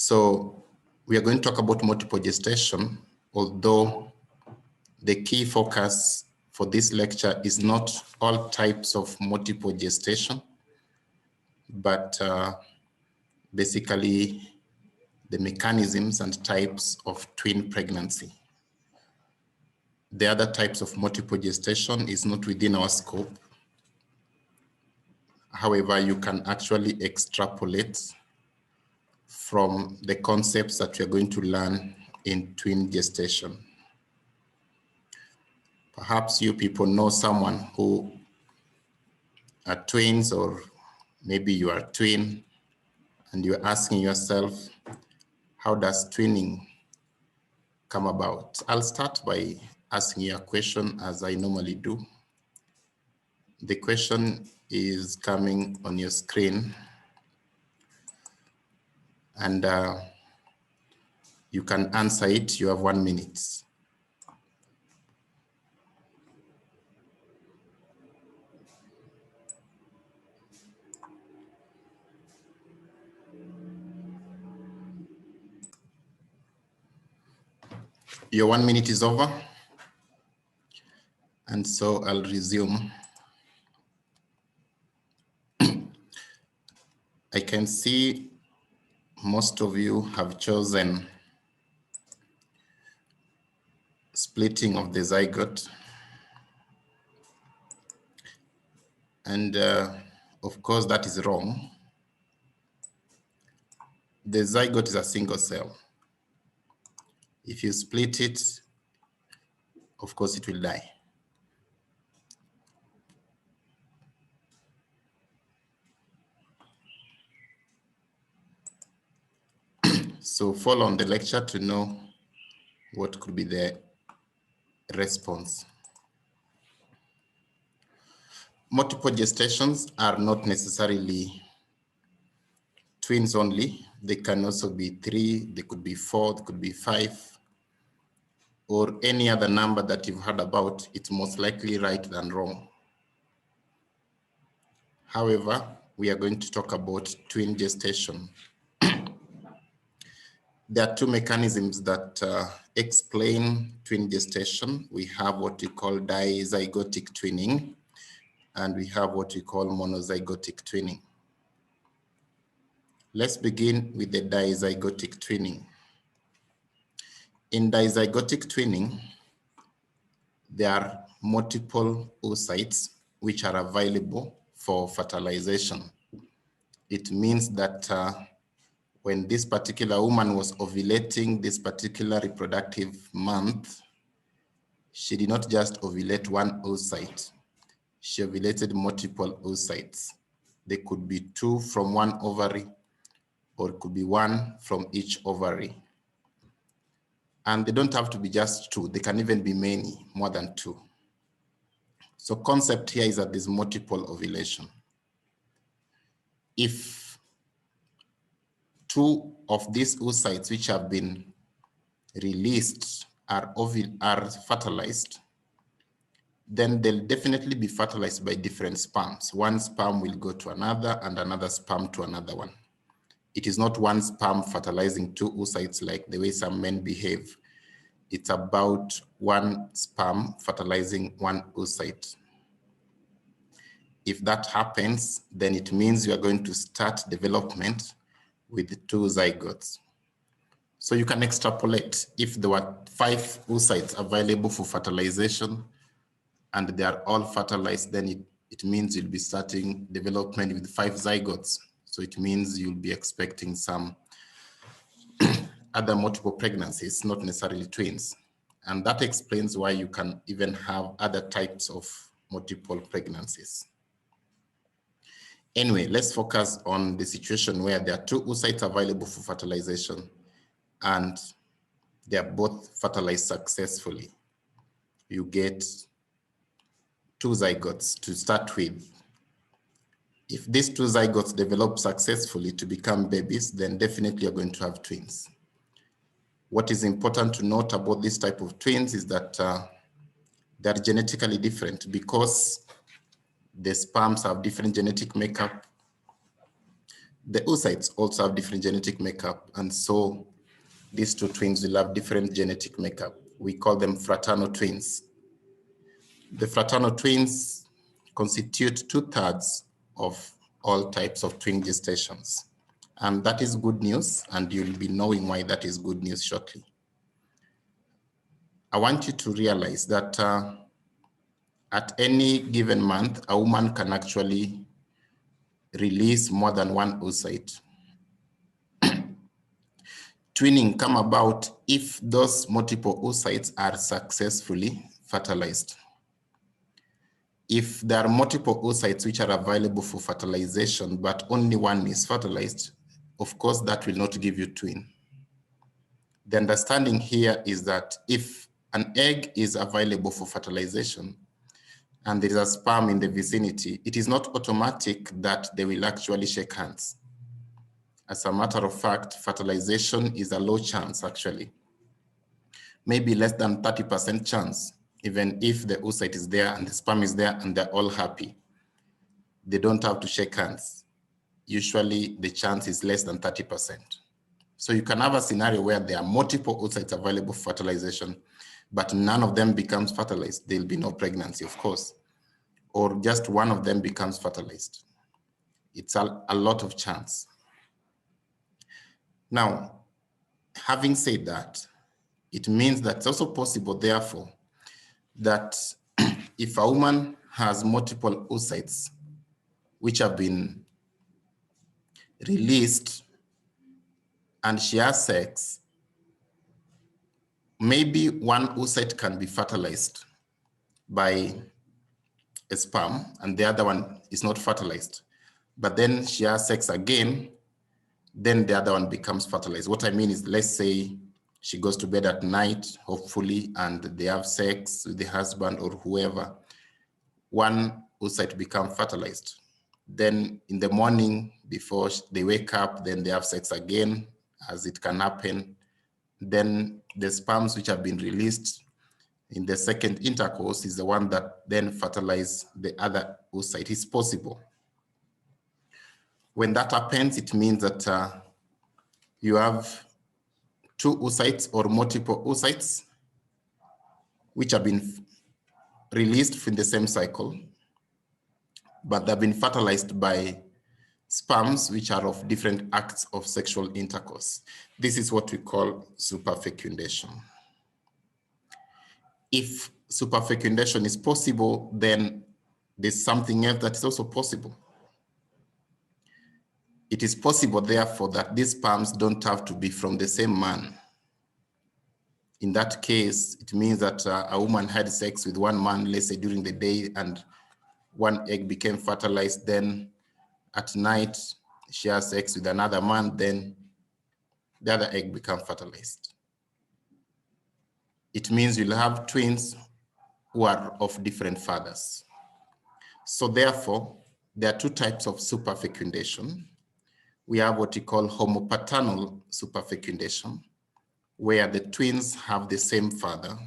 So we are going to talk about multiple gestation, although the key focus for this lecture is not all types of multiple gestation, but basically the mechanisms and types of twin pregnancy. The other types of multiple gestation is not within our scope. However, you can actually extrapolate from the concepts that you're going to learn in twin gestation. Perhaps you people know someone who are twins, or maybe you are a twin and you're asking yourself, how does twinning come about? I'll start by asking you a question as I normally do. The question is coming on your screen, and you can answer it. You have 1 minute. Your 1 minute is over, and so I'll resume. I can see most of you have chosen splitting of the zygote. And of course, that is wrong. The zygote is a single cell. If you split it, of course, it will die. So follow on the lecture to know what could be the response. Multiple gestations are not necessarily twins only. They can also be 3, they could be 4, they could be 5, or any other number that you've heard about. It's most likely right than wrong. However, we are going to talk about twin gestation. There are 2 mechanisms that explain twin gestation. We have what we call dizygotic twinning, and we have what we call monozygotic twinning. Let's begin with the dizygotic twinning. In dizygotic twinning, there are multiple oocytes which are available for fertilization. It means that when this particular woman was ovulating this particular reproductive month, she did not just ovulate one oocyte. She ovulated multiple oocytes. They could be 2 from one ovary, or it could be 1 from each ovary. And they don't have to be just 2. They can even be many, more than 2. So concept here is that there's multiple ovulation. If 2 of these oocytes which have been released are fertilized, then they'll definitely be fertilized by different sperms. One sperm will go to another, and another sperm to another one. It is not one sperm fertilizing 2 oocytes like the way some men behave. It's about 1 sperm fertilizing 1 oocyte. If that happens, then it means you are going to start development with 2 zygotes. So you can extrapolate. If there were 5 oocytes available for fertilization and they are all fertilized, then it means you'll be starting development with 5 zygotes. So it means you'll be expecting some other multiple pregnancies, not necessarily twins. And that explains why you can even have other types of multiple pregnancies. Anyway, let's focus on the situation where there are 2 oocytes available for fertilization and they are both fertilized successfully. You get 2 zygotes to start with. If these 2 zygotes develop successfully to become babies, then definitely you're going to have twins. What is important to note about this type of twins is that they're genetically different because the sperms have different genetic makeup. The oocytes also have different genetic makeup, and so these two twins will have different genetic makeup. We call them fraternal twins. The fraternal twins constitute 2/3 of all types of twin gestations. And that is good news, and you'll be knowing why that is good news shortly. I want you to realize that at any given month, a woman can actually release more than one oocyte. Twinning come about if those multiple oocytes are successfully fertilized. If there are multiple oocytes which are available for fertilization, but only one is fertilized, of course, that will not give you twin. The understanding here is that if an egg is available for fertilization and there is a sperm in the vicinity, it is not automatic that they will actually shake hands. As a matter of fact, fertilization is a low chance, actually. Maybe less than 30% chance, even if the oocyte is there and the sperm is there and they're all happy. They don't have to shake hands. Usually the chance is less than 30%. So you can have a scenario where there are multiple oocytes available for fertilization, but none of them becomes fertilized. There'll be no pregnancy, of course, or just one of them becomes fertilized. It's a lot of chance. Now, having said that, it means that it's also possible, therefore, that if a woman has multiple oocytes which have been released and she has sex, maybe one oocyte can be fertilized by a sperm and the other one is not fertilized. But then she has sex again, then the other one becomes fertilized. What I mean is, let's say she goes to bed at night, hopefully, and they have sex with the husband or whoever. One oocyte becomes fertilized. Then in the morning, before they wake up, then they have sex again, as it can happen. Then the sperms which have been released in the second intercourse is the one that then fertilizes the other oocyte. It's possible. When that happens, it means that you have two oocytes or multiple oocytes which have been released in the same cycle, but they've been fertilized by sperms which are of different acts of sexual intercourse. This is what we call superfecundation. If superfecundation is possible, then there's something else that is also possible. It is possible, therefore, that these sperms don't have to be from the same man. In that case, it means that a woman had sex with one man, let's say during the day, and one egg became fertilized. Then at night, she has sex with another man, then the other egg becomes fertilized. It means you'll have twins who are of different fathers. So therefore, there are two types of superfecundation. We have what we call homopaternal superfecundation, where the twins have the same father,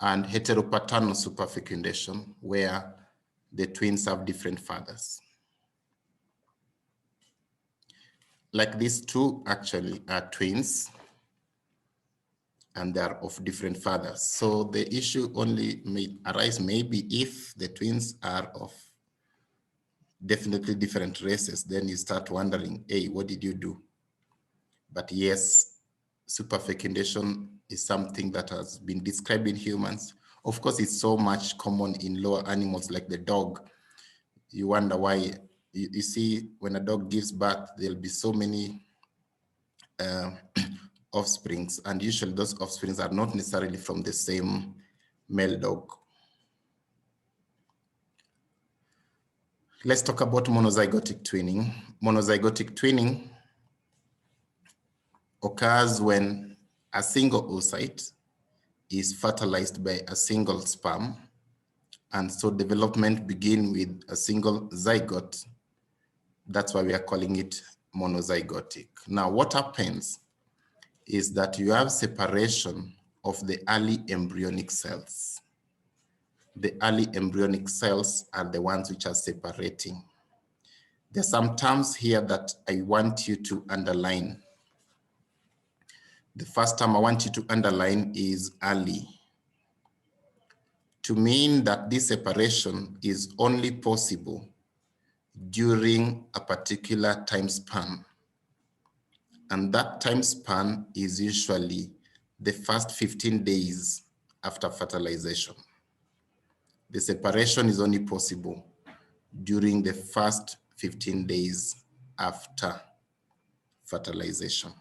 and heteropaternal superfecundation, where the twins have different fathers. Like these two actually are twins, and they are of different fathers. So the issue only may arise maybe if the twins are of definitely different races, then you start wondering, hey, what did you do? But yes, superfecundation is something that has been described in humans. Of course, it's so much common in lower animals like the dog. You wonder why. You see, when a dog gives birth, there'll be so many offsprings, and usually those offsprings are not necessarily from the same male dog. Let's talk about monozygotic twinning. Monozygotic twinning occurs when a single oocyte is fertilized by a single sperm, and so development begins with a single zygote. That's why we are calling it monozygotic. Now, what happens is that you have separation of the early embryonic cells. The early embryonic cells are the ones which are separating. There are some terms here that I want you to underline. The first term I want you to underline is early, to mean that this separation is only possible during a particular time span. And that time span is usually the first 15 days after fertilization. The separation is only possible during the first 15 days after fertilization.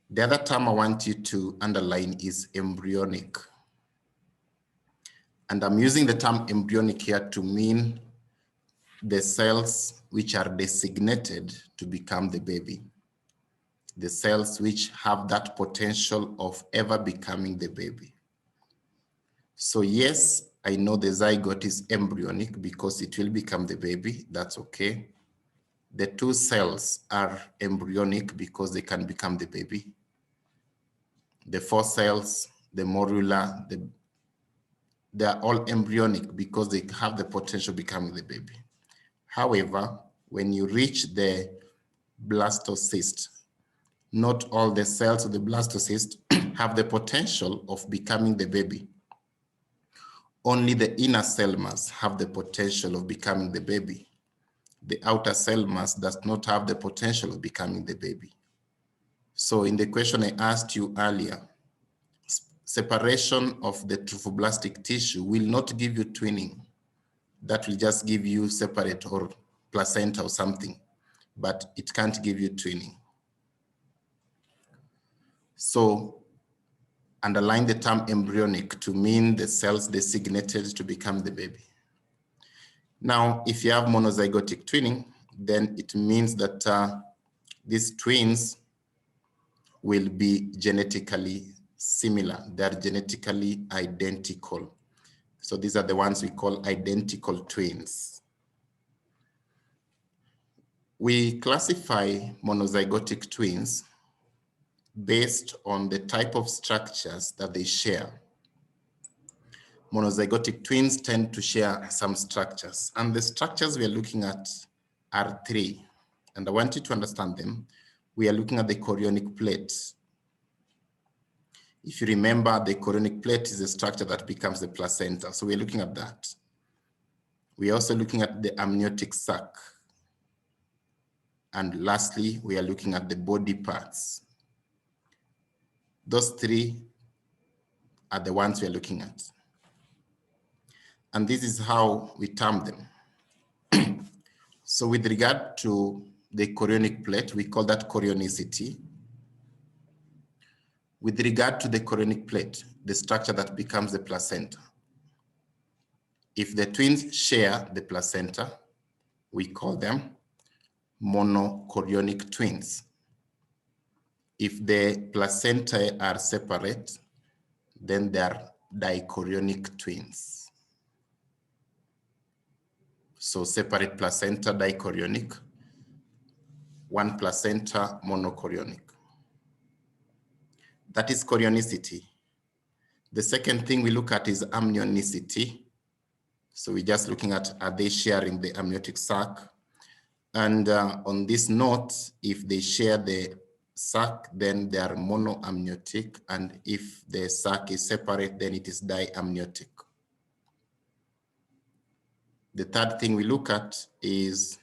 The other term I want you to underline is embryonic. And I'm using the term embryonic here to mean the cells which are designated to become the baby. The cells which have that potential of ever becoming the baby. So yes, I know the zygote is embryonic because it will become the baby. That's okay. The two cells are embryonic because they can become the baby. The four cells, the morula, they are all embryonic because they have the potential of becoming the baby. However, when you reach the blastocyst, not all the cells of the blastocyst have the potential of becoming the baby. Only the inner cell mass have the potential of becoming the baby. The outer cell mass does not have the potential of becoming the baby. So in the question I asked you earlier, separation of the trophoblastic tissue will not give you twinning. That will just give you separate or placenta or something, but it can't give you twinning. So underline the term embryonic to mean the cells designated to become the baby. Now, if you have monozygotic twinning, then it means that these twins will be genetically similar. They're genetically identical. So these are the ones we call identical twins. We classify monozygotic twins based on the type of structures that they share. Monozygotic twins tend to share some structures, and the structures we are looking at are three, and I want you to understand them. We are looking at the chorionic plate. If you remember, the chorionic plate is a structure that becomes the placenta, so we're looking at that. We're also looking at the amniotic sac. And lastly, we are looking at the body parts. Those three are the ones we are looking at. And this is how we term them. So with regard to the chorionic plate, we call that chorionicity. With regard to the chorionic plate, the structure that becomes the placenta. If the twins share the placenta, we call them monochorionic twins. If the placentae are separate, then they are dichorionic twins. So separate placenta, dichorionic, one placenta, monochorionic. That is chorionicity. The second thing we look at is amnionicity. So we're just looking at, are they sharing the amniotic sac? And on this note, if they share the sac, then they are monoamniotic. And if the sac is separate, then it is diamniotic. The third thing we look at is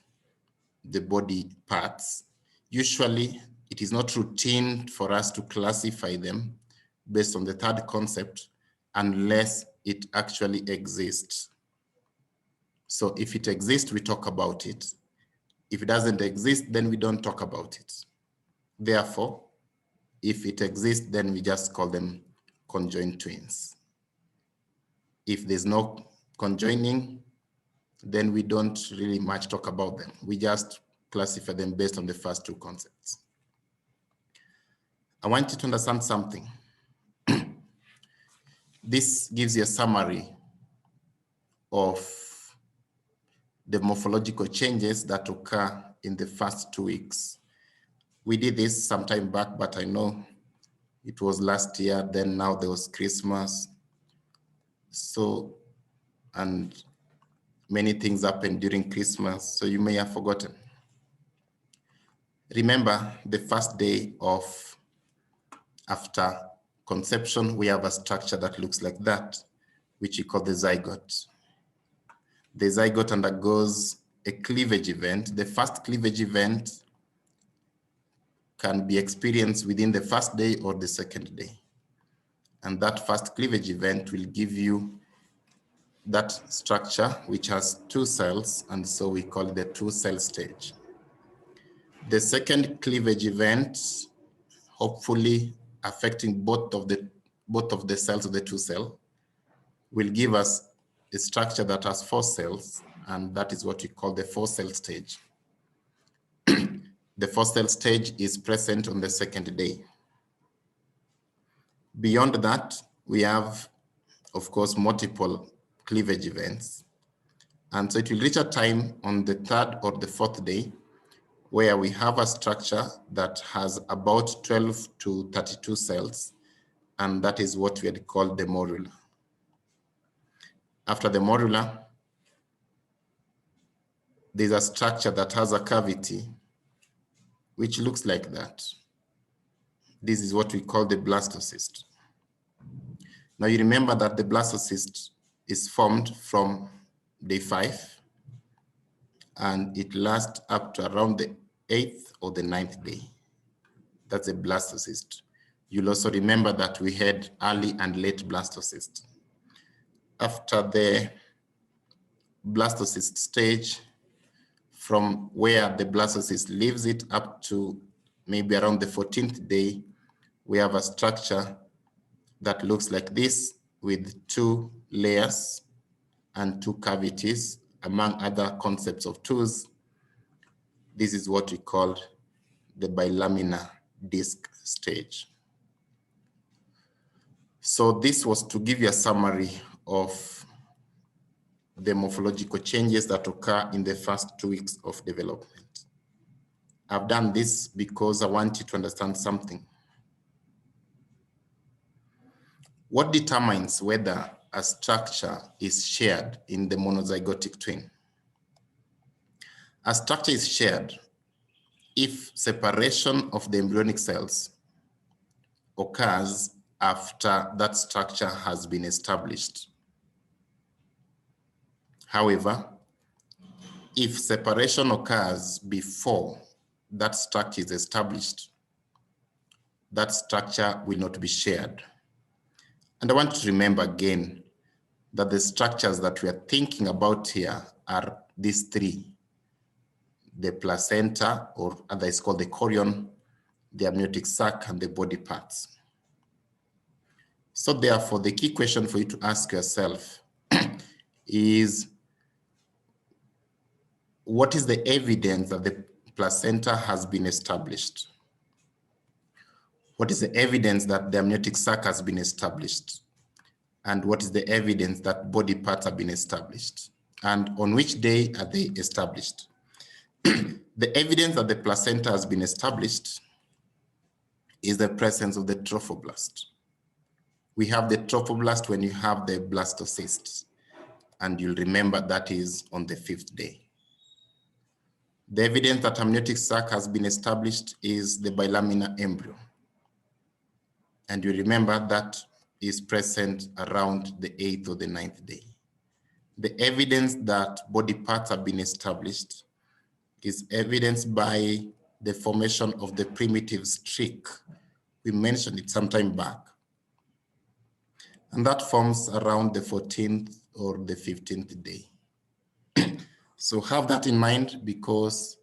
the body parts. Usually, it is not routine for us to classify them based on the third concept unless it actually exists. So if it exists, we talk about it. If it doesn't exist, then we don't talk about it. Therefore, if it exists, then we just call them conjoined twins. If there's no conjoining, then we don't really much talk about them. We just classify them based on the first two concepts. I want you to understand something. This gives you a summary of the morphological changes that occur in the first 2 weeks. We did this some time back, but I know it was last year, then now there was Christmas. So, and many things happened during Christmas, so you may have forgotten. Remember, the first day of after conception, we have a structure that looks like that, which we call the zygote. The zygote undergoes a cleavage event. The first cleavage event can be experienced within the first day or the second day. And that first cleavage event will give you that structure, which has two cells, and so we call it the two-cell stage. The second cleavage event, hopefully affecting both of the cells of the two cell, will give us a structure that has four cells, and that is what we call the four-cell stage. The four-cell stage is present on the second day. Beyond that, we have, of course, multiple cleavage events. And so it will reach a time on the third or the fourth day where we have a structure that has about 12 to 32 cells, and that is what we had called the morula. After the morula, there's a structure that has a cavity, which looks like that. This is what we call the blastocyst. Now you remember that the blastocyst is formed from day 5, and it lasts up to around the 8th or the 9th day. That's a blastocyst. You'll also remember that we had early and late blastocyst. After the blastocyst stage, from where the blastocyst leaves it up to maybe around the 14th day, we have a structure that looks like this with 2 layers and 2 cavities, among other concepts of tools. This is what we call the bilaminar disc stage. So this was to give you a summary of the morphological changes that occur in the first 2 weeks of development. I've done this because I want you to understand something. What determines whether a structure is shared in the monozygotic twin? A structure is shared if separation of the embryonic cells occurs after that structure has been established. However, if separation occurs before that structure is established, that structure will not be shared. And I want you to remember again that the structures that we are thinking about here are these 3. The placenta, or otherwise called the chorion, the amniotic sac, and the body parts. So therefore, the key question for you to ask yourself is, what is the evidence that the placenta has been established? What is the evidence that the amniotic sac has been established? And what is the evidence that body parts have been established? And on which day are they established? The evidence that the placenta has been established is the presence of the trophoblast. We have the trophoblast when you have the blastocysts, and you'll remember that is on the 5th day. The evidence that amniotic sac has been established is the bilaminar embryo. And you remember that is present around the 8th or the 9th day. The evidence that body parts have been established is evidenced by the formation of the primitive streak. We mentioned it some time back. And that forms around the 14th or the 15th day. So have that in mind, because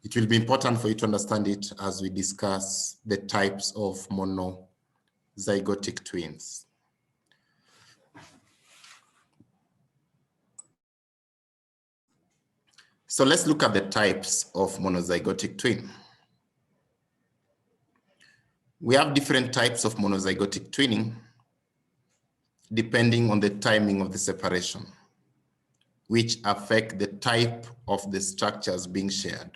it will be important for you to understand it as we discuss the types of monozygotic twins. So let's look at the types of monozygotic twin. We have different types of monozygotic twinning depending on the timing of the separation, which affect the type of the structures being shared.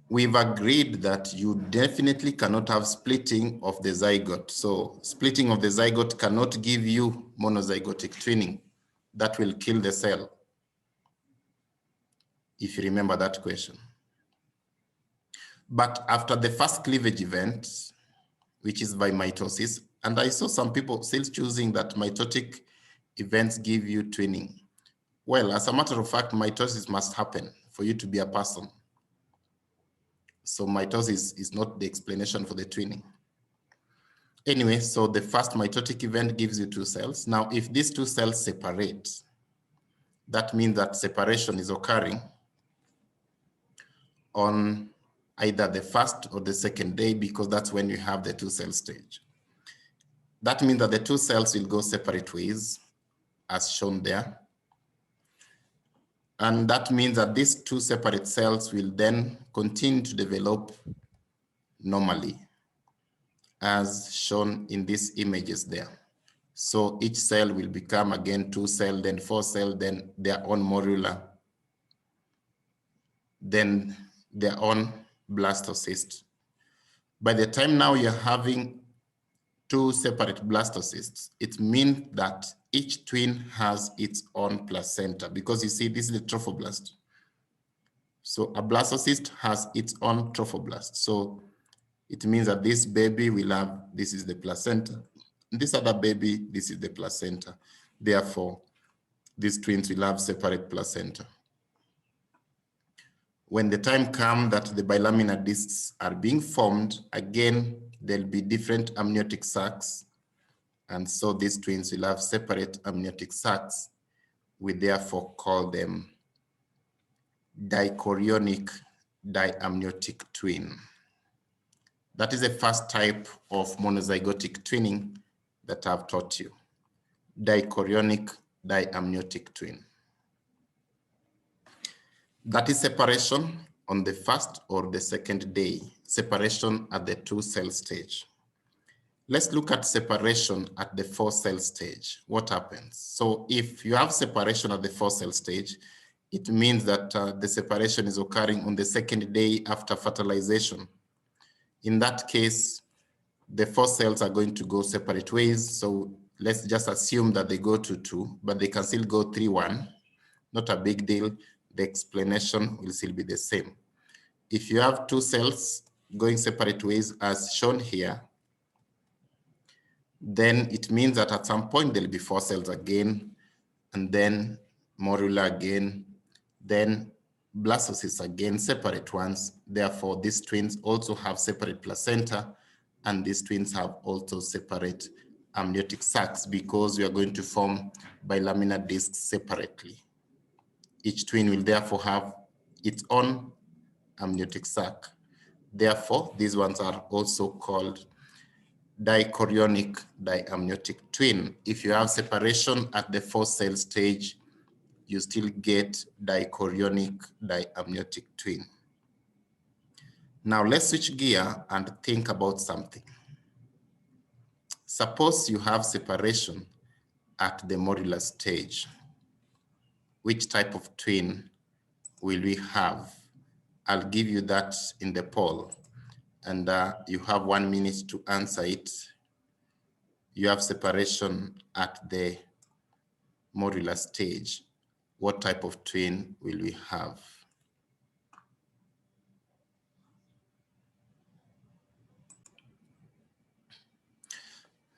We've agreed that you definitely cannot have splitting of the zygote. So splitting of the zygote cannot give you monozygotic twinning. that will kill the cell, if you remember that question. But after the first cleavage event, which is by mitosis, and I saw some people still choosing that mitotic events give you twinning. Well, as a matter of fact, mitosis must happen for you to be a person. So mitosis is not the explanation for the twinning. Anyway, so the first mitotic event gives you two cells. Now, if these two cells separate, that means that separation is occurring on either the first or the second day, because that's when you have the two cell stage. That means that the two cells will go separate ways, as shown there. And that means that these two separate cells will then continue to develop normally, as shown in these images there. So each cell will become again 2 cell, then 4 cell, then their own morula, then their own blastocyst. By the time now you're having 2 separate blastocysts, it means that each twin has its own placenta, because you see, this is the trophoblast. So a blastocyst has its own trophoblast. So it means that this baby will have, this is the placenta. This other baby, this is the placenta. Therefore, these twins will have separate placenta. When the time comes that the bilaminar discs are being formed, again, there'll be different amniotic sacs. And so these twins will have separate amniotic sacs. We therefore call them dichorionic diamniotic twin. That is the first type of monozygotic twinning that I've taught you. Dichorionic diamniotic twin. That is separation on the first or the second day, separation at the 2 cell stage. Let's look at separation at the 4 cell stage. What happens? So if you have separation at the 4 cell stage, it means that the separation is occurring on the second day after fertilization. In that case, the 4 cells are going to go separate ways. So let's just assume that they go to 2, but they can still go 3-1. Not a big deal. The explanation will still be the same. If you have 2 cells going separate ways as shown here, then it means that at some point there'll be 4 cells again, and then morula again, then blastocysts again, separate ones. Therefore, these twins also have separate placenta, and these twins have also separate amniotic sacs, because we are going to form bilaminar discs separately. Each twin will therefore have its own amniotic sac. Therefore, these ones are also called dichorionic diamniotic twin. If you have separation at the 4 cell stage, you still get dichorionic diamniotic twin. Now let's switch gear and think about something. Suppose you have separation at the modular stage. Which type of twin will we have? I'll give you that in the poll, and you have 1 minute to answer it. You have separation at the modular stage. What type of twin will we have?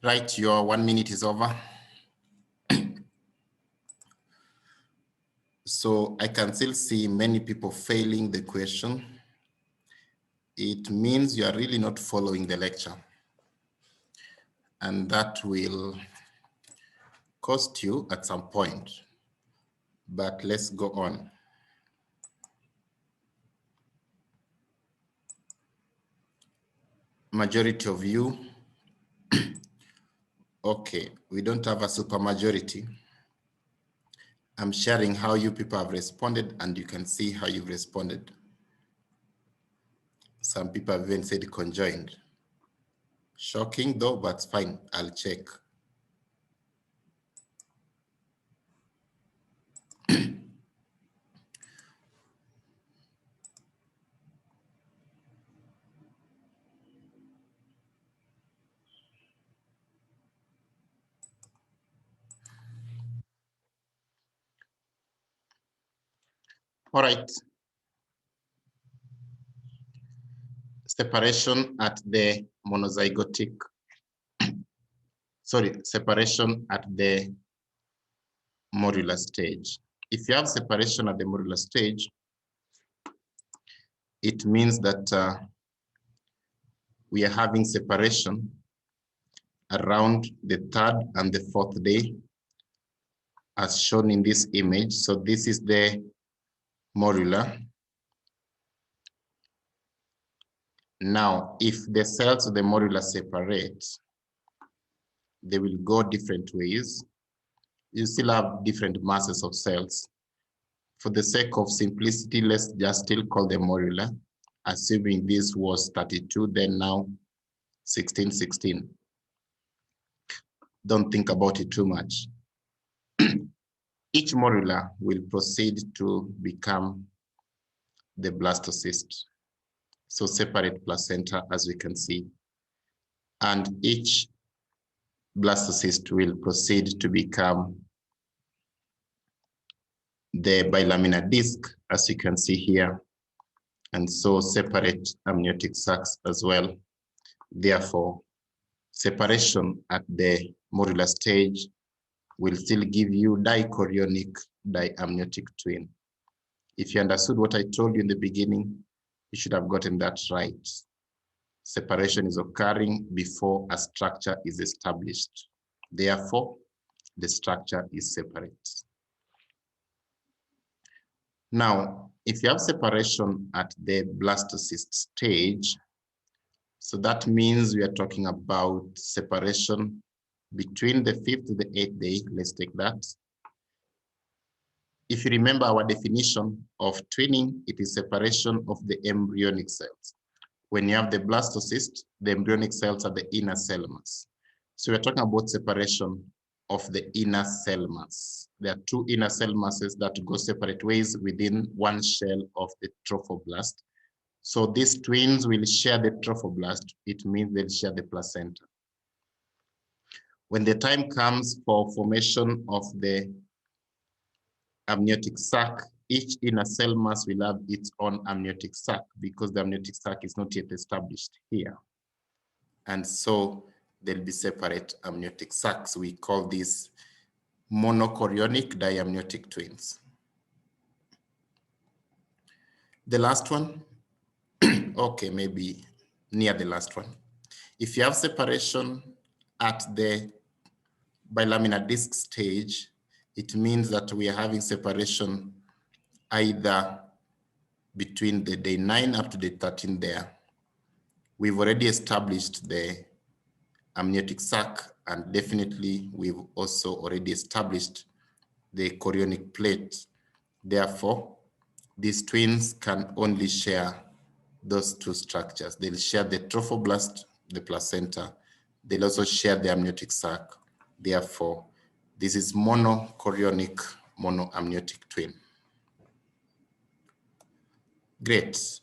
Right, your 1 minute is over. So I can still see many people failing the question. It means you are really not following the lecture. And that will cost you at some point. But let's go on. Majority of you. Okay, we don't have a supermajority. I'm sharing how you people have responded, and you can see how you've responded. Some people have even said conjoined. Shocking though, but fine, I'll check. All right. Separation at the monozygotic, separation at the modular stage. If you have separation at the modular stage, it means that we are having separation around the 3rd and the 4th day, as shown in this image. So this is the morula. Now, if the cells of the morula separate, they will go different ways. You still have different masses of cells. For the sake of simplicity, let's just still call them morula, assuming this was 32, then now 16, 16. Don't think about it too much. Each morula will proceed to become the blastocyst. So separate placenta, as we can see. And each blastocyst will proceed to become the bilaminar disc, as you can see here, and so separate amniotic sacs as well. Therefore, separation at the modular stage will still give you dichorionic diamniotic twin. If you understood what I told you in the beginning, you should have gotten that right. Separation is occurring before a structure is established. Therefore, the structure is separate. Now, if you have separation at the blastocyst stage, so that means we are talking about separation between the 5th to the 8th day. Let's take that. If you remember our definition of twinning, it is separation of the embryonic cells. When you have the blastocyst, the embryonic cells are the inner cell mass. So we're talking about separation of the inner cell mass. There are 2 inner cell masses that go separate ways within one shell of the trophoblast. So these twins will share the trophoblast. It means they'll share the placenta. When the time comes for formation of the amniotic sac, each inner cell mass will have its own amniotic sac because the amniotic sac is not yet established here. And so there'll be separate amniotic sacs. We call these monochorionic diamniotic twins. The last one, okay, maybe near the last one. If you have separation at the bilaminar disc stage, it means that we are having separation either between the day 9 up to day 13 there. We've already established the amniotic sac, and definitely we've also already established the chorionic plate. Therefore, these twins can only share those 2 structures. They'll share the trophoblast, the placenta. They'll also share the amniotic sac. Therefore, this is monochorionic monoamniotic twin. Great.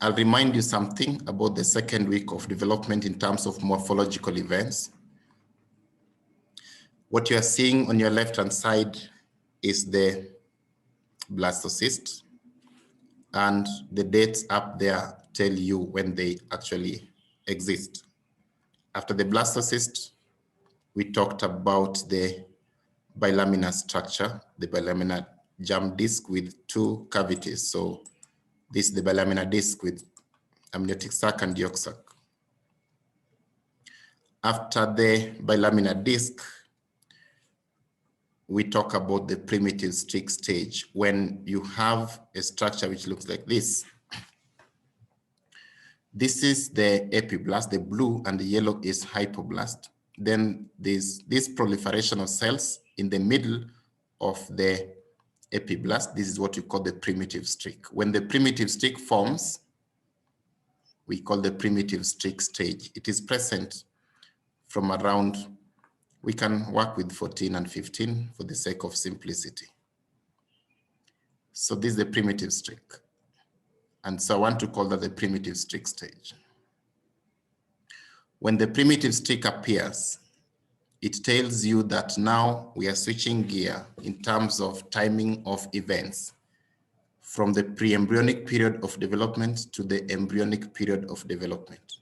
I'll remind you something about the 2nd week of development in terms of morphological events. What you are seeing on your left-hand side is the blastocyst, and the dates up there tell you when they actually exist. After the blastocyst, we talked about the bilaminar structure, the bilaminar germ disc with 2 cavities. So this is the bilaminar disc with amniotic sac and yolk sac. After the bilaminar disc, we talk about the primitive streak stage, when you have a structure which looks like this. This is the epiblast, the blue, and the yellow is hypoblast. Then there's this proliferation of cells in the middle of the epiblast. This is what we call the primitive streak. When the primitive streak forms, we call the primitive streak stage. It is present from around, we can work with 14 and 15 for the sake of simplicity. So this is the primitive streak. And so I want to call that the primitive streak stage. When the primitive streak appears, it tells you that now we are switching gear in terms of timing of events. from the pre-embryonic period of development to the embryonic period of development.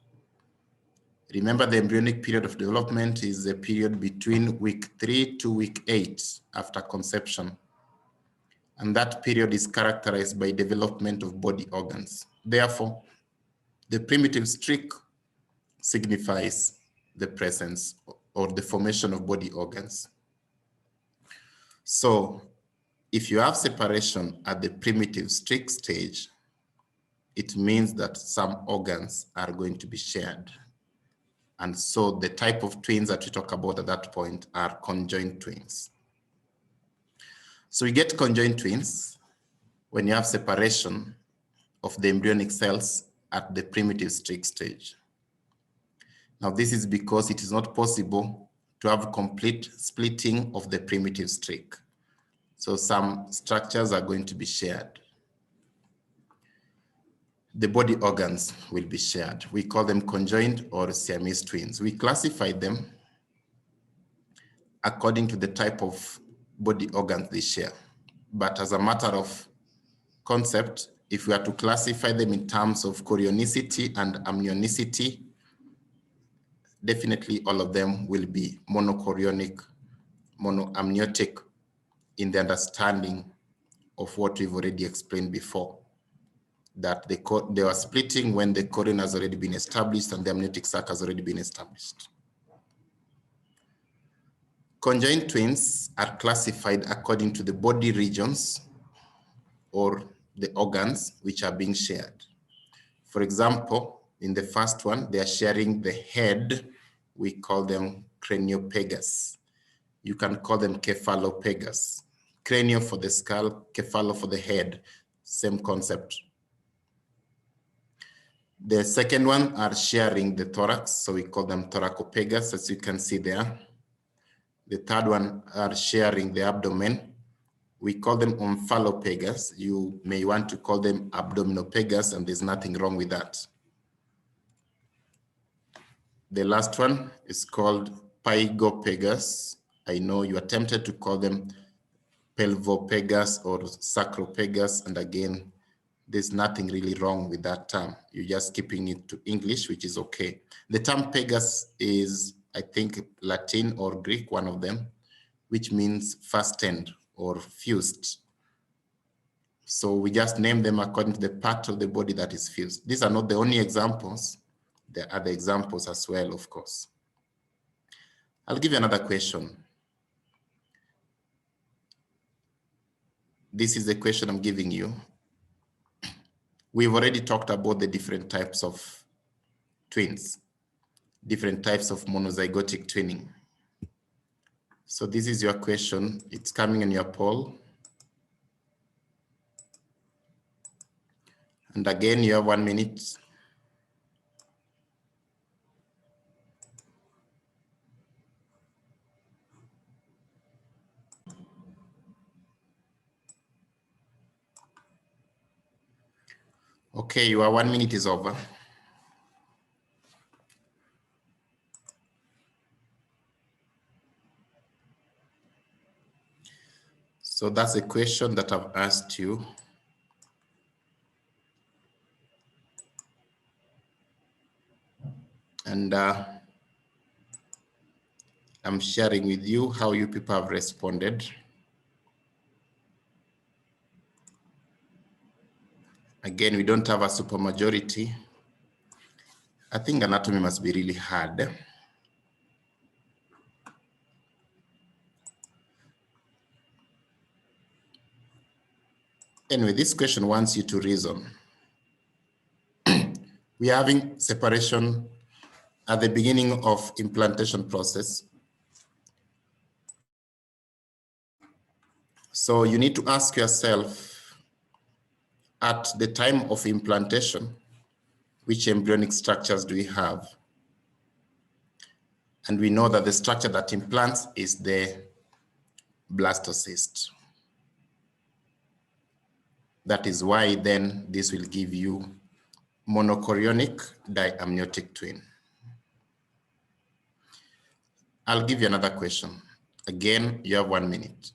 Remember, the embryonic period of development is the period between week 3 to week 8 after conception. And that period is characterized by development of body organs. Therefore, the primitive streak signifies the presence or the formation of body organs. So if you have separation at the primitive streak stage, it means that some organs are going to be shared. And so the type of twins that we talk about at that point are conjoined twins. So we get conjoined twins when you have separation of the embryonic cells at the primitive streak stage. Now, this is because it is not possible to have complete splitting of the primitive streak. So some structures are going to be shared. The body organs will be shared. We call them conjoined or Siamese twins. We classify them according to the type of body organs they share. But as a matter of concept, if we are to classify them in terms of chorionicity and amnionicity, definitely all of them will be monochorionic, monoamniotic in the understanding of what we've already explained before, that they were splitting when the chorion has already been established and the amniotic sac has already been established. Conjoined twins are classified according to the body regions or the organs which are being shared. For example, in the first one, they are sharing the head. We call them craniopegus. You can call them cephalopegus. Cranial for the skull, cephalo for the head, same concept. The second one are sharing the thorax, so we call them thoracopegus, as you can see there. The third one are sharing the abdomen. We call them omphalopegus. You may want to call them abdominopegus, and there's nothing wrong with that. The last one is called pygopegus. I know you are tempted to call them pelvopegus or sacropegus, and again, there's nothing really wrong with that term. You're just keeping it to English, which is okay. The term pegus is, I think, Latin or Greek, one of them, which means fastened or fused. So we just name them according to the part of the body that is fused. These are not the only examples. There are other examples as well, of course. I'll give you another question. This is the question I'm giving you. We've already talked about the different types of twins, different types of monozygotic twinning. So this is your question. It's coming in your poll. And again, you have 1 minute. Okay, your 1 minute is over. So that's a question that I've asked you. And I'm sharing with you how you people have responded. Again, we don't have a supermajority. I think anatomy must be really hard. Anyway, this question wants you to reason. We are having separation at the beginning of implantation process. So you need to ask yourself, at the time of implantation, which embryonic structures do we have? And we know that the structure that implants is the blastocyst. That is why then this will give you monochorionic diamniotic twin. I'll give you another question. Again, you have 1 minute.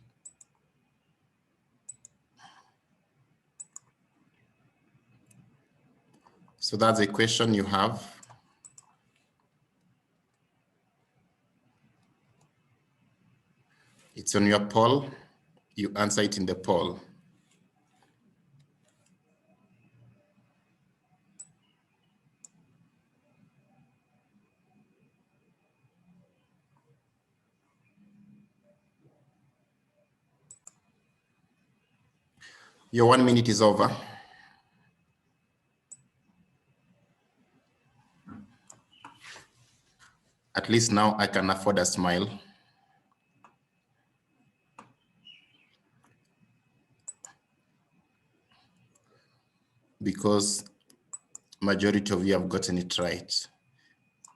So that's a question you have. It's on your poll. You answer it in the poll. Your 1 minute is over. At least now I can afford a smile. Because majority of you have gotten it right.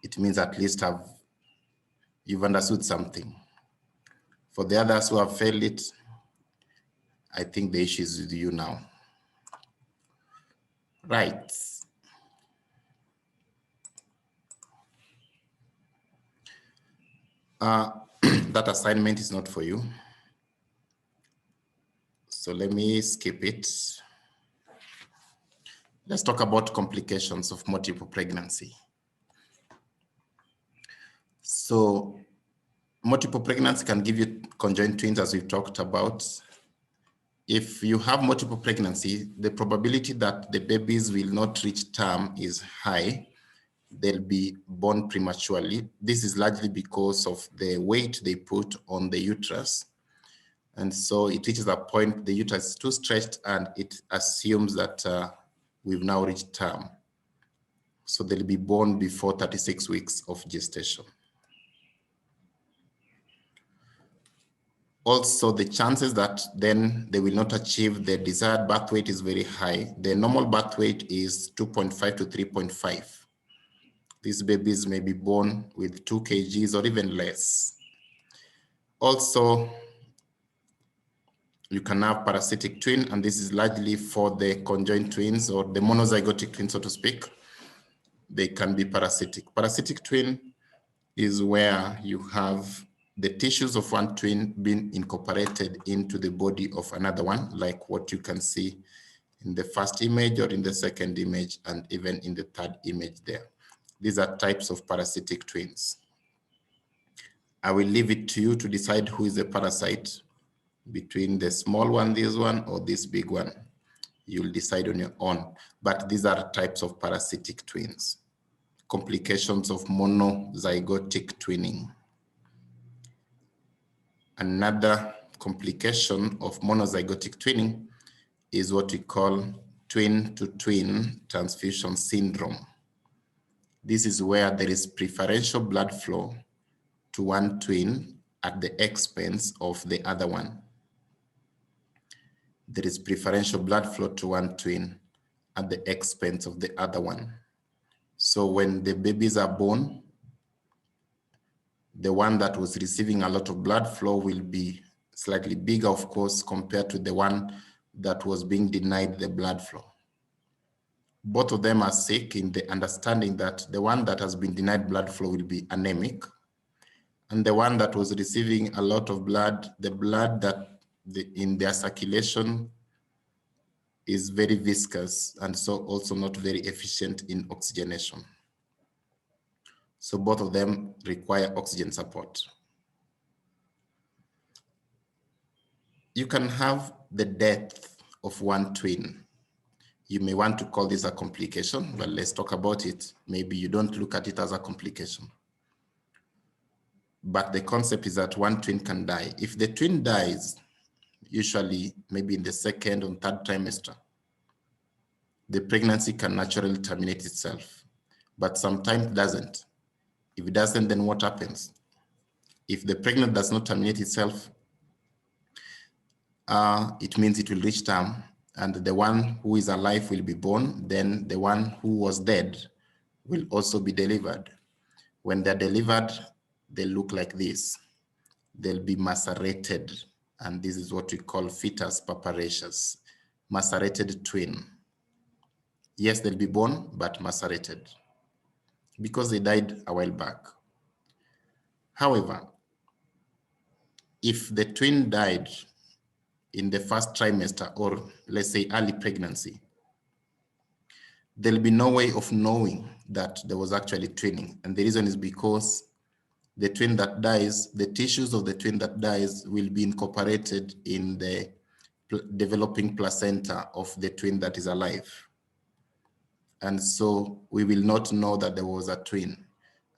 It means at least you've understood something. For the others who have failed it, I think the issue is with you now. Right. That assignment is not for you. So let me skip it. Let's talk about complications of multiple pregnancy. So multiple pregnancy can give you conjoined twins, as we've talked about. If you have multiple pregnancy, the probability that the babies will not reach term is high. They'll be born prematurely. This is largely because of the weight they put on the uterus. And so it reaches a point, the uterus is too stretched and it assumes that we've now reached term. So they'll be born before 36 weeks of gestation. Also, the chances that then they will not achieve the desired birth weight is very high. The normal birth weight is 2.5 to 3.5. These babies may be born with 2 kgs or even less. Also, you can have parasitic twin, and this is largely for the conjoined twins or the monozygotic twins, so to speak. They can be parasitic. Parasitic twin is where you have the tissues of one twin being incorporated into the body of another one, like what you can see in the first image or in the second image, and even in the third image there. These are types of parasitic twins. I will leave it to you to decide who is a parasite between the small one, this one, or this big one. You'll decide on your own. But these are types of parasitic twins. Complications of monozygotic twinning. Another complication of monozygotic twinning is what we call twin-to-twin transfusion syndrome. This is where there is preferential blood flow to one twin at the expense of the other one. There is preferential blood flow to one twin at the expense of the other one. So when the babies are born, the one that was receiving a lot of blood flow will be slightly bigger, of course, compared to the one that was being denied the blood flow. Both of them are sick in the understanding that the one that has been denied blood flow will be anemic, and the one that was receiving a lot of blood, the blood that in their circulation is very viscous and so also not very efficient in oxygenation. So both of them require oxygen support. You can have the death of one twin. You may want to call this a complication, but let's talk about it. Maybe you don't look at it as a complication. But the concept is that one twin can die. If the twin dies, usually maybe in the second or third trimester, the pregnancy can naturally terminate itself, but sometimes it doesn't. If it doesn't, then what happens? If the pregnancy does not terminate itself, it means it will reach term, and the one who is alive will be born, then the one who was dead will also be delivered. When they're delivered, they look like this. They'll be macerated, and this is what we call fetus paparaceous, macerated twin. Yes, they'll be born, but macerated because they died a while back. However, if the twin died in the first trimester, or let's say early pregnancy, there'll be no way of knowing that there was actually twinning. And the reason is because the twin that dies, the tissues of the twin that dies will be incorporated in the developing placenta of the twin that is alive. And so we will not know that there was a twin.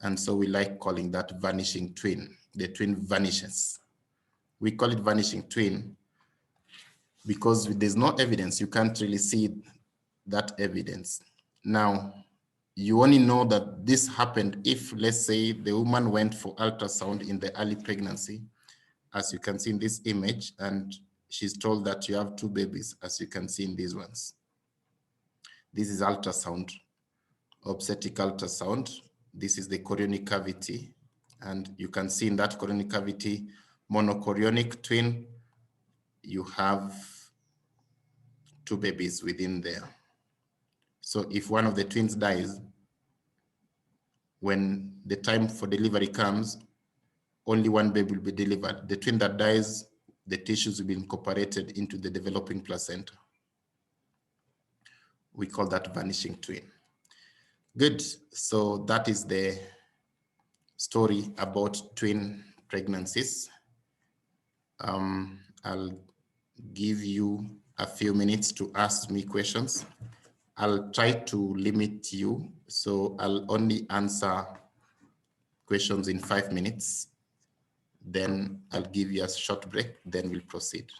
And so we like calling that vanishing twin. The twin vanishes. We call it vanishing twin because there's no evidence. You can't really see that evidence. Now, you only know that this happened if, let's say, the woman went for ultrasound in the early pregnancy, as you can see in this image, and she's told that you have 2 babies, as you can see in these ones. This is ultrasound, obstetric ultrasound. This is the chorionic cavity, and you can see in that chorionic cavity, monochorionic twin, you have 2 babies within there. So if one of the twins dies, when the time for delivery comes, only 1 baby will be delivered. The twin that dies, the tissues will be incorporated into the developing placenta. We call that vanishing twin. Good, so that is the story about twin pregnancies. I'll give you a few minutes to ask me questions. I'll try to limit you, so I'll only answer questions in 5 minutes. Then I'll give you a short break, then we'll proceed.